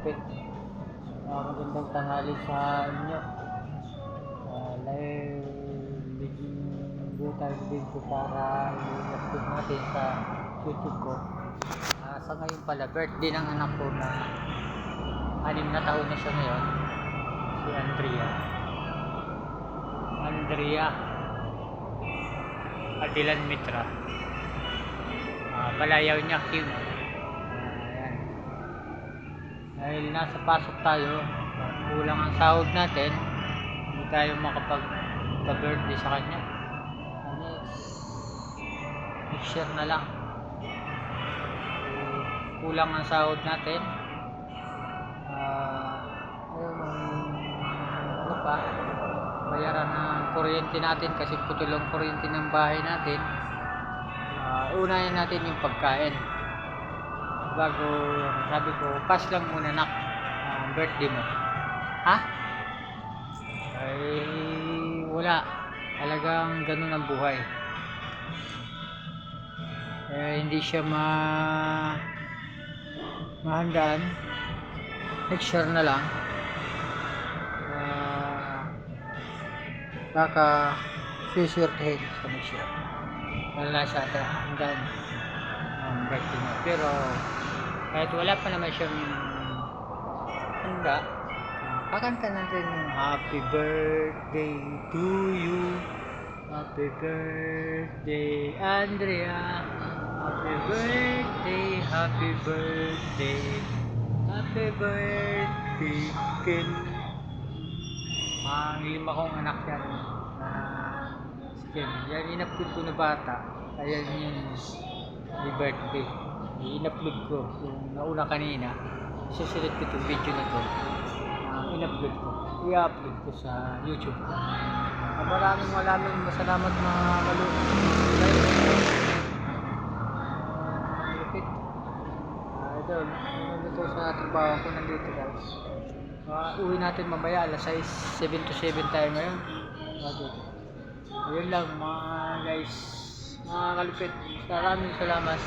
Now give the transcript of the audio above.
Magandang tanghali sa inyo. Dahil linggo tayo dito para i-upload natin sa YouTube ko. Sa ngayon pala, birthday ng anak ko na 6 na taon na siya ngayon. Si Andrea Adilan Mitra. Balayaw niya, Kim. Ayan. Dahil nasa pasok tayo, kulang ang sahod natin, hindi tayo makapag-birthday sa kanya. Next year na lang. Kulang ang sahod natin. Ano pa? Bayaran ng kuryente natin kasi putol ang kuryente ng bahay natin. Unahin natin yung pagkain. Bago, sabi ko, pass lang muna nak, birthday mo. Ha? Ay, wala. Talagang ganun ang buhay. Hindi siya mahandaan. Next year na lang. Baka sisurtehin sa next year. Wala sa atin hanggang birthday niya. Pero kahit wala pa naman siyang handa, kakanta natin yung happy birthday to you, happy birthday Andrea, happy birthday, happy birthday, happy birthday Ken. Ang 5 kong anak yan na si Ken. Yan in-upload ko na bata. Ayan yung birthday. I-upload ko yung nauna kanina. Isusulit ko itong video na to. In-upload ko. I-upload ko sa YouTube. Maraming masalamat mga kalupit. Lupit. Ito. Nandito sa trabaho ko. Nandito guys. Uwi natin mamaya. Alas 6, 7 to 7 tayo ngayon. Ayun lang mga guys. Mga kalupit. Maraming salamat.